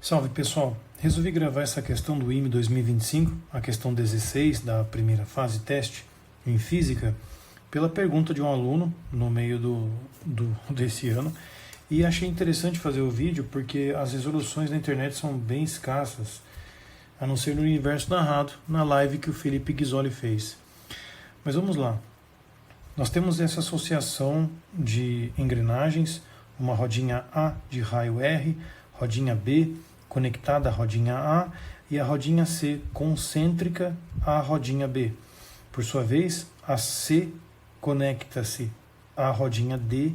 Salve pessoal, resolvi gravar essa questão do IME 2025, a questão 16 da primeira fase teste em física, pela pergunta de um aluno no meio desse ano, e achei interessante fazer o vídeo porque as resoluções na internet são bem escassas, a não ser no universo narrado, na live que o Felipe Ghisoli fez. Mas vamos lá. Nós temos essa associação de engrenagens, uma rodinha A de raio R, rodinha B conectada à rodinha A e a rodinha C concêntrica à rodinha B. Por sua vez, a C conecta-se à rodinha D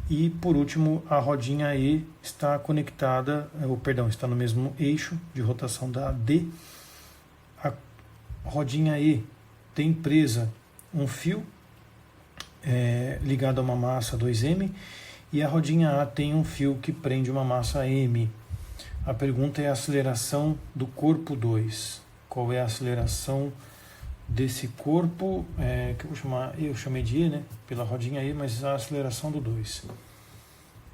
e, por último, a rodinha E está conectada, está no mesmo eixo de rotação da D. A rodinha E tem presa um fio ligado a uma massa 2m e a rodinha A tem um fio que prende uma massa m. A pergunta é a aceleração do corpo 2. Qual é a aceleração desse corpo, que eu chamei de E, né, pela rodinha E, mas a aceleração do 2.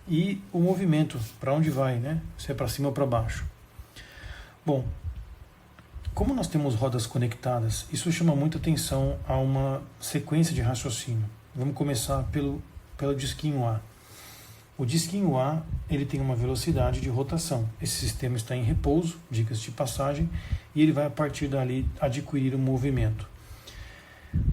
E o movimento, para onde vai, né? Se é para cima ou para baixo. Bom, como nós temos rodas conectadas, isso chama muita atenção a uma sequência de raciocínio. Vamos começar pelo disquinho A. O disquinho A, ele tem uma velocidade de rotação. Esse sistema está em repouso, diga-se de passagem, e ele vai a partir dali adquirir um movimento.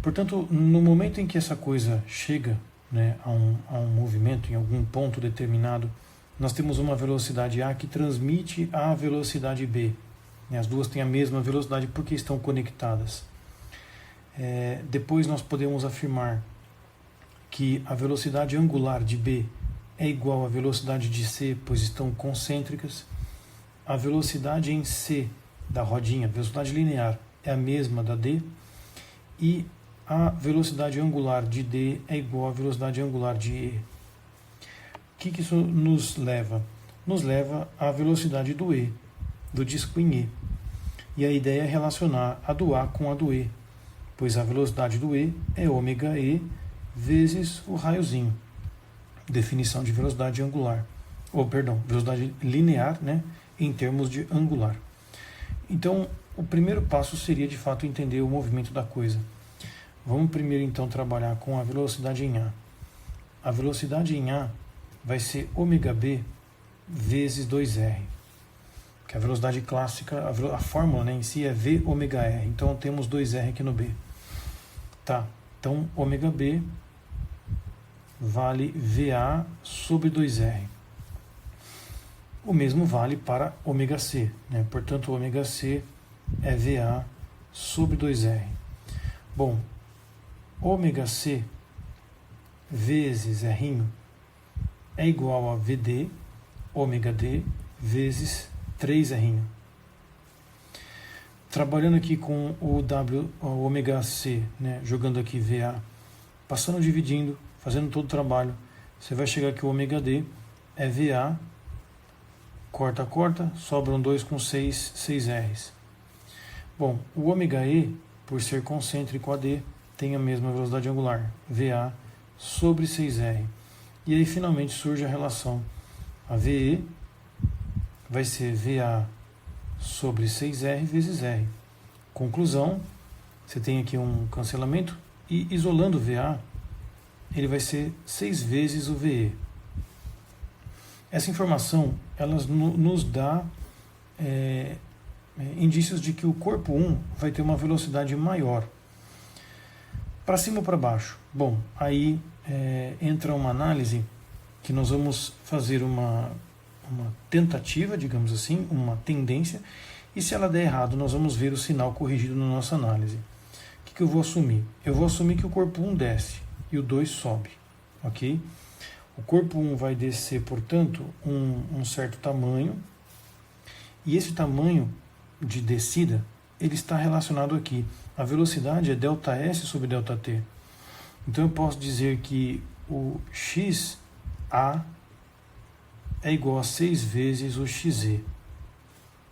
Portanto, no momento em que essa coisa chega, né, a um movimento em algum ponto determinado, nós temos uma velocidade A que transmite a velocidade B. As duas têm a mesma velocidade porque estão conectadas. Depois nós podemos afirmar que a velocidade angular de B é igual à velocidade de C, pois estão concêntricas. A velocidade em C da rodinha, velocidade linear, é a mesma da D. E a velocidade angular de D é igual à velocidade angular de E. O que isso nos leva? Nos leva à velocidade do E, do disco em E. E a ideia é relacionar a do A com a do E, pois a velocidade do E é ômega E vezes o raiozinho. Definição de velocidade angular, velocidade linear, né, em termos de angular. Então, o primeiro passo seria de fato entender o movimento da coisa. Vamos primeiro então trabalhar com a velocidade em A. A velocidade em A vai ser ômega B vezes 2R, que é a velocidade clássica, a fórmula, né, em si é V ômega R, então temos 2R aqui no B. Tá, então ômega B vale VA sobre 2R. O mesmo vale para ômega C, né? Portanto, ômega C é VA sobre 2R. Bom, ômega C vezes R é igual a VD, ômega D, vezes 3R. Trabalhando aqui com o ômega C, né? Jogando aqui VA, passando, dividindo, fazendo todo o trabalho, você vai chegar que o ômega D é VA, corta, sobram 2 com 6 R's. Bom, o ômega E, por ser concêntrico a D, tem a mesma velocidade angular, VA sobre 6R. E aí finalmente surge a relação, a VE vai ser VA sobre 6R vezes R. Conclusão, você tem aqui um cancelamento, e isolando VA, ele vai ser 6 vezes o VE. Essa informação ela nos dá indícios de que o corpo 1 vai ter uma velocidade maior. Para cima ou para baixo? Bom, aí entra uma análise que nós vamos fazer uma tentativa, digamos assim, uma tendência, e se ela der errado, nós vamos ver o sinal corrigido na nossa análise. O que eu vou assumir? Eu vou assumir que o corpo 1 desce e o 2 sobe, ok? O corpo 1 vai descer, portanto, um certo tamanho, e esse tamanho de descida, ele está relacionado aqui. A velocidade é ΔS sobre ΔT. Então eu posso dizer que o XA é igual a 6 vezes o XZ.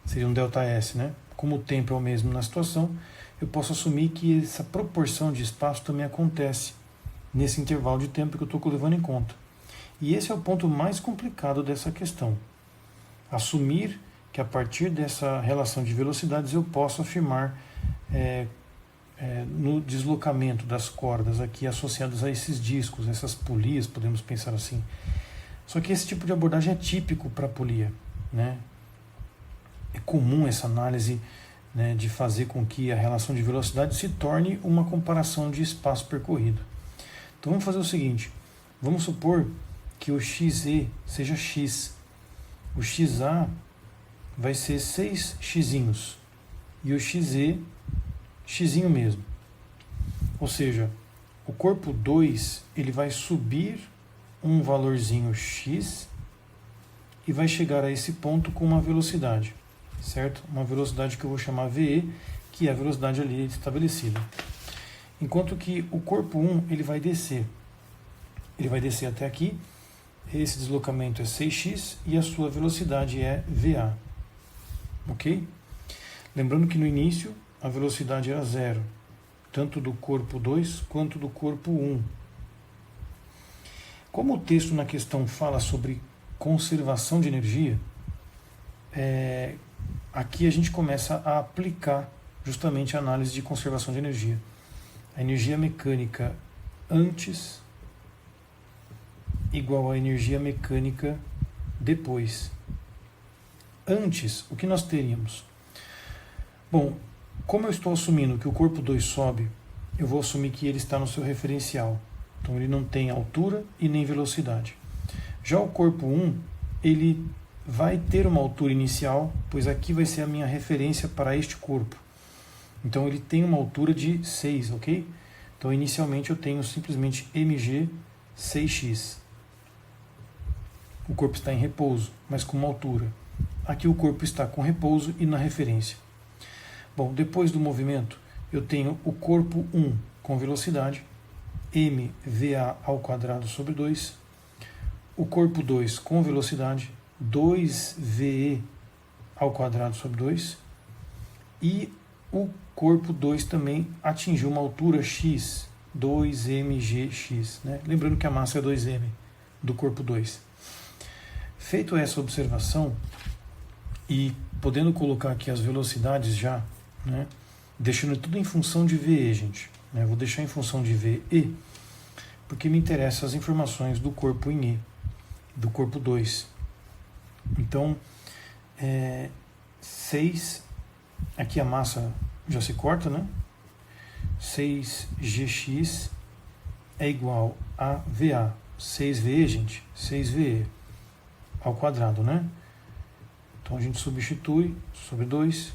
Seria um ΔS, né? Como o tempo é o mesmo na situação, eu posso assumir que essa proporção de espaço também acontece nesse intervalo de tempo que eu estou levando em conta. E esse é o ponto mais complicado dessa questão. Assumir que a partir dessa relação de velocidades eu posso afirmar no deslocamento das cordas aqui associadas a esses discos, essas polias, podemos pensar assim. Só que esse tipo de abordagem é típico para a polia, né? É comum essa análise, né, de fazer com que a relação de velocidade se torne uma comparação de espaço percorrido. Então vamos fazer o seguinte, vamos supor que o XE seja X, o XA vai ser 6x e o XE, xzinho mesmo. Ou seja, o corpo 2 ele vai subir um valorzinho x e vai chegar a esse ponto com uma velocidade, certo? Uma velocidade que eu vou chamar VE, que é a velocidade ali estabelecida. Enquanto que o corpo 1 ele vai descer até aqui, esse deslocamento é 6x e a sua velocidade é VA, ok? Lembrando que no início a velocidade era 0, tanto do corpo 2 quanto do corpo 1. Como o texto na questão fala sobre conservação de energia, aqui a gente começa a aplicar justamente a análise de conservação de energia. A energia mecânica antes igual à energia mecânica depois. Antes, o que nós teríamos? Bom, como eu estou assumindo que o corpo 2 sobe, eu vou assumir que ele está no seu referencial. Então ele não tem altura e nem velocidade. Já o corpo 1, ele vai ter uma altura inicial, pois aqui vai ser a minha referência para este corpo. Então ele tem uma altura de 6, ok? Então inicialmente eu tenho simplesmente mg 6x. O corpo está em repouso, mas com uma altura. Aqui o corpo está com repouso e na referência. Bom, depois do movimento, eu tenho o corpo 1 com velocidade, mva ao quadrado sobre 2. O corpo 2 com velocidade, 2ve ao quadrado sobre 2. E o corpo 2 também atingiu uma altura x, 2mgx. Né? Lembrando que a massa é 2m do corpo 2. Feito essa observação, e podendo colocar aqui as velocidades já, né, deixando tudo em função de VE, gente. Né, vou deixar em função de VE, porque me interessam as informações do corpo em E, do corpo 2. Então, 6, aqui a massa já se corta, né? 6gx é igual a VA. 6VE, gente, 6VE ao quadrado, né? Então a gente substitui sobre 2,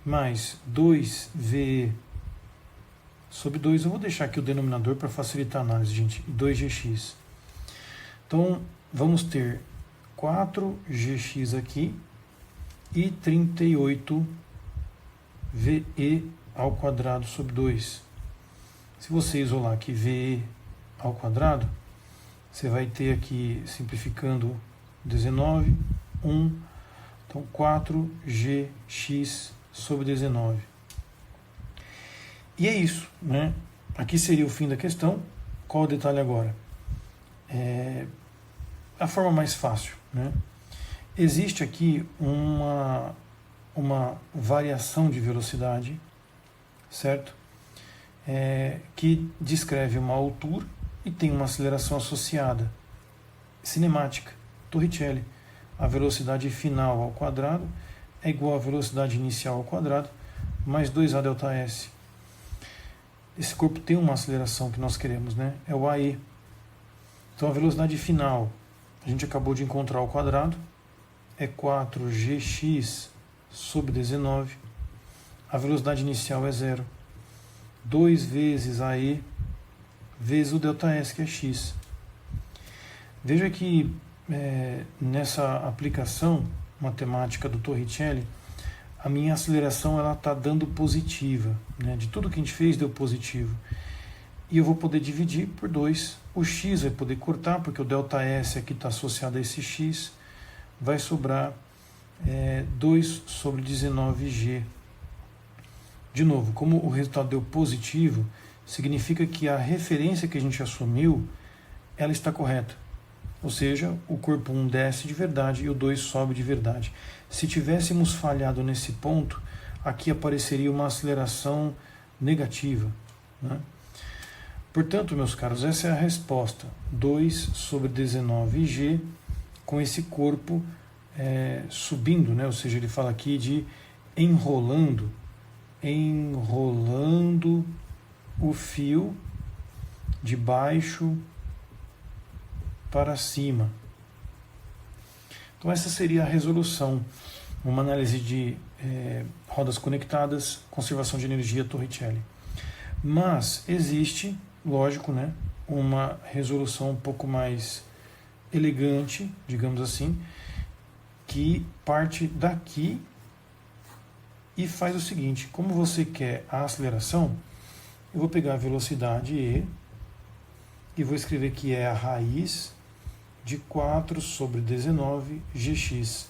mais 2VE sobre 2. Eu vou deixar aqui o denominador para facilitar a análise, gente. 2gx. Então vamos ter 4gx aqui e 38VE ao quadrado sobre 2. Se você isolar aqui VE ao quadrado, você vai ter aqui, simplificando, 19, 1, então 4gx sobre 19. E é isso, né? Aqui seria o fim da questão. Qual o detalhe agora? A forma mais fácil, né? Existe aqui uma variação de velocidade, certo? Que descreve uma altura e tem uma aceleração associada, cinemática, Torricelli. A velocidade final ao quadrado é igual à velocidade inicial ao quadrado, mais 2a delta S. Esse corpo tem uma aceleração que nós queremos, né? É o AE. Então a velocidade final, a gente acabou de encontrar ao quadrado, é 4gx sobre 19. A velocidade inicial é 0. 2 vezes AE vezes o ΔS, que é x. Veja que nessa aplicação matemática do Torricelli, a minha aceleração ela está dando positiva, né? De tudo que a gente fez deu positivo. E eu vou poder dividir por 2. O x vai poder cortar, porque o ΔS aqui está associado a esse x. Vai sobrar 2 sobre 19g. De novo, como o resultado deu positivo, significa que a referência que a gente assumiu, ela está correta. Ou seja, o corpo 1 desce de verdade e o 2 sobe de verdade. Se tivéssemos falhado nesse ponto, aqui apareceria uma aceleração negativa, né? Portanto, meus caros, essa é a resposta. 2 sobre 19G com esse corpo subindo, né? Ou seja, ele fala aqui de enrolando o fio de baixo para cima. Então essa seria a resolução, uma análise de rodas conectadas, conservação de energia, Torricelli. Mas existe, lógico, né, uma resolução um pouco mais elegante, digamos assim, que parte daqui e faz o seguinte: como você quer a aceleração, eu vou pegar a velocidade e vou escrever que é a raiz de 4 sobre 19 gx.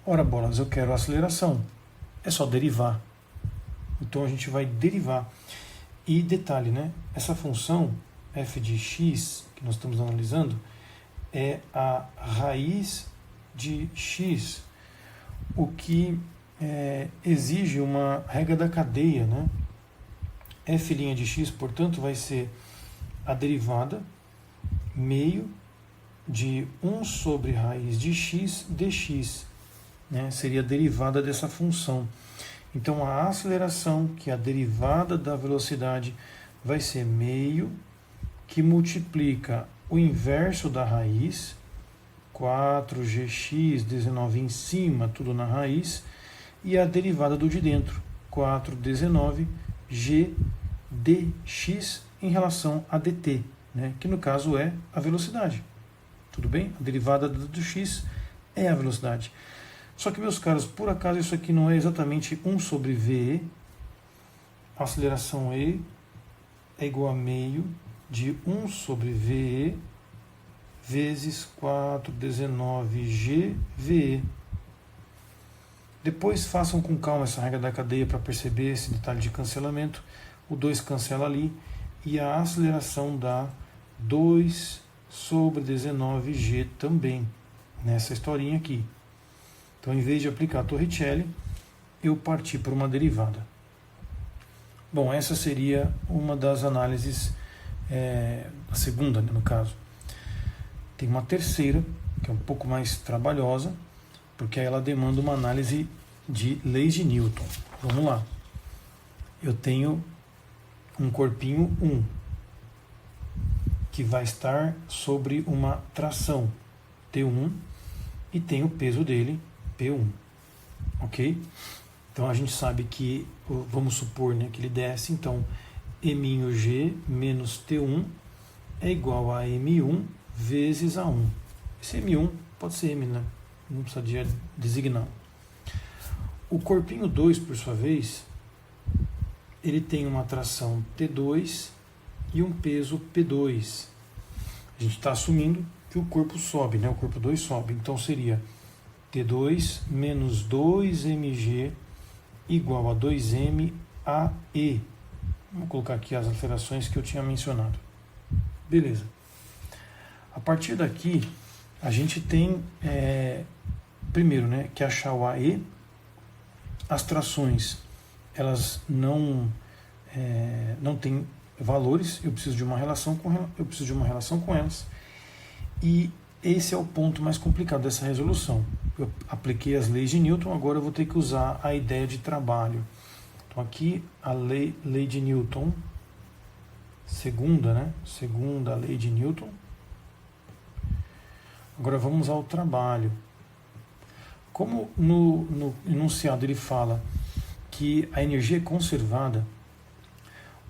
Ora bolas, eu quero a aceleração. É só derivar. Então a gente vai derivar. E detalhe, né? Essa função f de x, que nós estamos analisando, é a raiz de x, o que exige uma regra da cadeia, né? F' de x, portanto, vai ser a derivada meio de 1 sobre raiz de x dx, né? Seria a derivada dessa função. Então a aceleração, que é a derivada da velocidade, vai ser meio que multiplica o inverso da raiz, 4gx, 19 em cima, tudo na raiz, e a derivada do de dentro, 4,19g dx em relação a dt, né? Que no caso é a velocidade. Tudo bem? A derivada do x é a velocidade. Só que, meus caros, por acaso isso aqui não é exatamente 1 sobre v, a aceleração E é igual a meio de 1 sobre VE vezes 4,19GVE. Depois façam com calma essa regra da cadeia para perceber esse detalhe de cancelamento. O 2 cancela ali e a aceleração dá 2 sobre 19G também, nessa historinha aqui. Então, em vez de aplicar Torricelli, eu parti para uma derivada. Bom, essa seria uma das análises, a segunda, né, no caso. Tem uma terceira, que é um pouco mais trabalhosa, porque ela demanda uma análise de leis de Newton. Vamos lá. Eu tenho um corpinho 1, que vai estar sobre uma tração T1, e tem o peso dele, P1. Ok? Então a gente sabe que, vamos supor, né, que ele desce, então M' menos T1 é igual a M1 vezes A1. Esse M1 pode ser M, né? Não precisa de designar. O corpinho 2, por sua vez, ele tem uma tração T2 e um peso P2. A gente está assumindo que o corpo sobe, né? O corpo 2 sobe. Então seria T2 menos 2mg igual a 2m AE. Vou colocar aqui as alterações que eu tinha mencionado. Beleza. A partir daqui, a gente tem, primeiro, né, que achar o AE. As trações, elas não têm valores, eu preciso de uma relação com elas. E esse é o ponto mais complicado dessa resolução. Eu apliquei as leis de Newton, agora eu vou ter que usar a ideia de trabalho. Então aqui a lei de Newton, segunda lei de Newton. Agora vamos ao trabalho. Como no enunciado ele fala que a energia é conservada,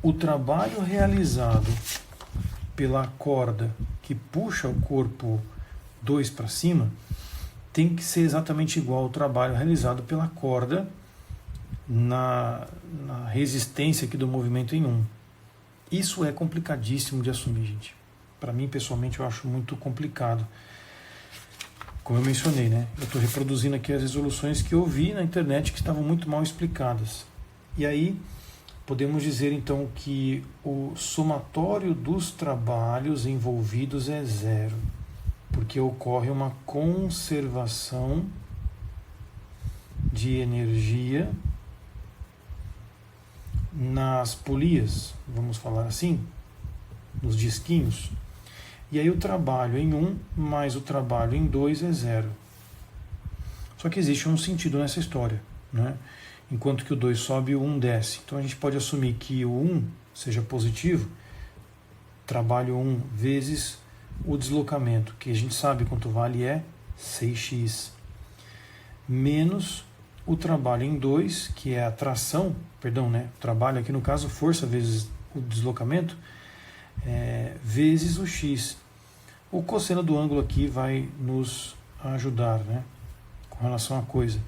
o trabalho realizado pela corda que puxa o corpo 2 para cima tem que ser exatamente igual ao trabalho realizado pela corda na resistência aqui do movimento em 1. Isso é complicadíssimo de assumir, gente. Para mim, pessoalmente, eu acho muito complicado. Como eu mencionei, né? Eu estou reproduzindo aqui as resoluções que eu vi na internet que estavam muito mal explicadas. E aí, podemos dizer então que o somatório dos trabalhos envolvidos é 0, porque ocorre uma conservação de energia nas polias, vamos falar assim, nos disquinhos. E aí o trabalho em 1 mais o trabalho em 2 é 0. Só que existe um sentido nessa história, né? Enquanto que o 2 sobe, o 1 desce. Então a gente pode assumir que o 1 seja positivo, trabalho 1 vezes o deslocamento, que a gente sabe quanto vale, é 6x, menos o trabalho em 2, que é a tração, o trabalho aqui no caso, força vezes o deslocamento, vezes o x. O cosseno do ângulo aqui vai nos ajudar, né, com relação à coisa.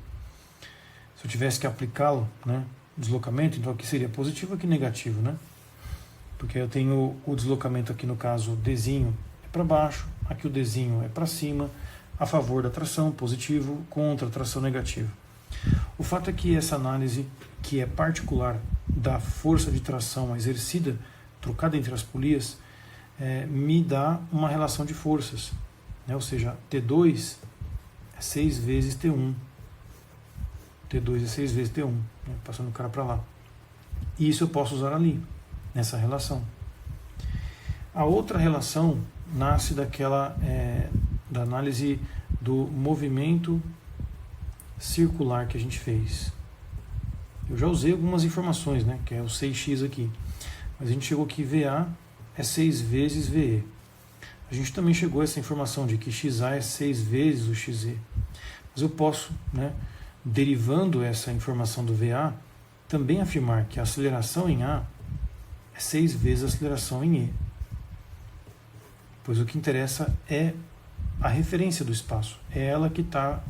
Se eu tivesse que aplicá-lo, né, deslocamento, então aqui seria positivo, aqui negativo, né? Porque eu tenho o deslocamento aqui no caso, o Dzinho é para baixo, aqui o Dzinho é para cima, a favor da tração, positivo, contra a tração, negativo. O fato é que essa análise, que é particular da força de tração exercida, trocada entre as polias, me dá uma relação de forças, né? Ou seja, T2 é 6 vezes T1. T2 é 6 vezes T1, né? Passando o cara para lá. E isso eu posso usar ali, nessa relação. A outra relação nasce daquela da análise do movimento circular que a gente fez. Eu já usei algumas informações, né, que é o 6x aqui. Mas a gente chegou que VA é 6 vezes VE. A gente também chegou a essa informação de que XA é 6 vezes o XE. Mas eu posso, né, derivando essa informação do VA, também afirmar que a aceleração em A é 6 vezes a aceleração em E. Pois o que interessa é a referência do espaço. É ela que está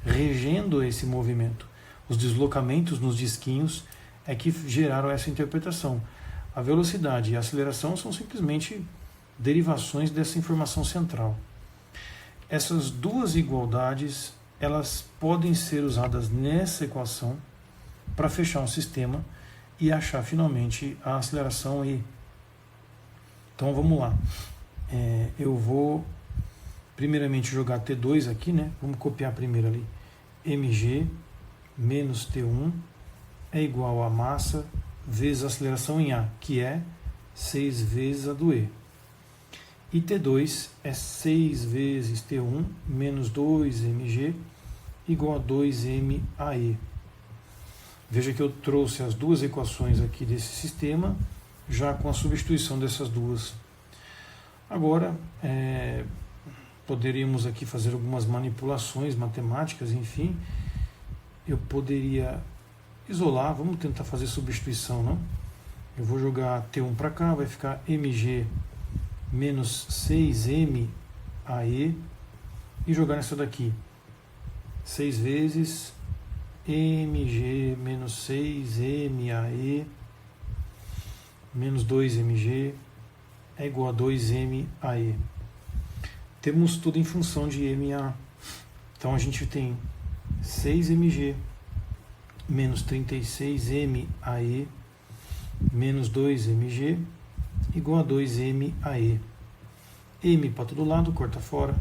regendo esse movimento. Os deslocamentos nos disquinhos é que geraram essa interpretação. A velocidade e a aceleração são simplesmente derivações dessa informação central. Essas duas igualdades, elas podem ser usadas nessa equação para fechar um sistema e achar finalmente a aceleração E. Então vamos lá. Eu vou primeiramente jogar T2 aqui, né? Vamos copiar primeiro ali. mg menos T1 é igual a massa vezes a aceleração em A, que é 6 vezes a do E. E T2 é 6 vezes T1 menos 2mg igual a 2m/E. Veja que eu trouxe as duas equações aqui desse sistema, já com a substituição dessas duas. Agora, poderíamos aqui fazer algumas manipulações matemáticas, enfim. Eu poderia isolar, vamos tentar fazer substituição, não? Eu vou jogar T1 para cá, vai ficar mg menos 6m/E e jogar nessa daqui. 6 vezes mg menos 6m/E menos 2mg é igual a 2m/E. Temos tudo em função de MA. Então a gente tem 6mg menos 36m/E menos 2mg igual a 2m/E. M para todo lado, corta fora.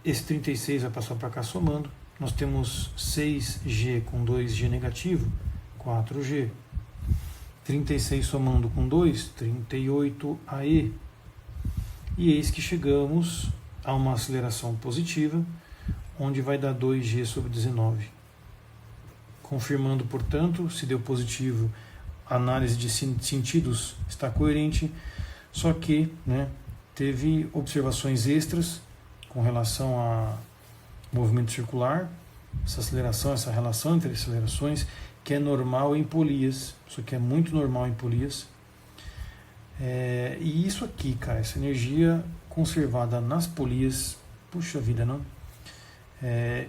Esse 36 vai passar para cá somando. Nós temos 6g com 2g negativo, 4g. 36 somando com 2, 38aE. E eis que chegamos a uma aceleração positiva, onde vai dar 2g sobre 19. Confirmando, portanto, se deu positivo, a análise de sentidos está coerente, só que, né, teve observações extras com relação a movimento circular, essa aceleração, essa relação entre acelerações, que é normal em polias, isso aqui é muito normal em polias. E isso aqui, cara, essa energia conservada nas polias, puxa vida, não?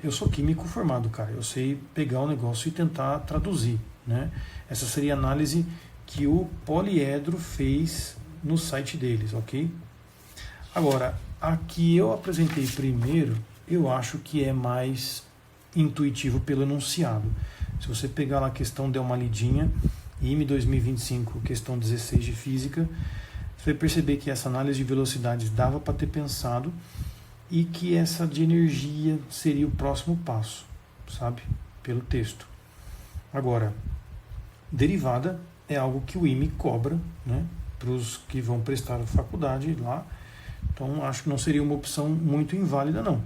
Eu sou químico formado, cara, eu sei pegar o negócio e tentar traduzir, né? Essa seria a análise que o Poliedro fez no site deles, ok? Agora, a que eu apresentei primeiro, eu acho que é mais intuitivo pelo enunciado. Se você pegar lá a questão, der uma lidinha, IME 2025, questão 16 de física, você vai perceber que essa análise de velocidades dava para ter pensado e que essa de energia seria o próximo passo, sabe? Pelo texto. Agora, derivada é algo que o IME cobra, né? Para os que vão prestar a faculdade lá. Então, acho que não seria uma opção muito inválida, não.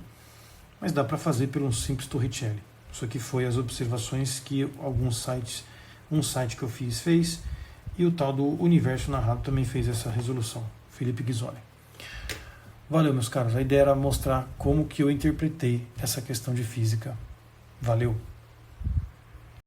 Mas dá para fazer pelo simples Torricelli. Isso aqui foi as observações que alguns sites, um site que eu fiz fez, e o tal do Universo Narrado também fez essa resolução, Felipe Ghisoli. Valeu, meus caros. A ideia era mostrar como que eu interpretei essa questão de física. Valeu!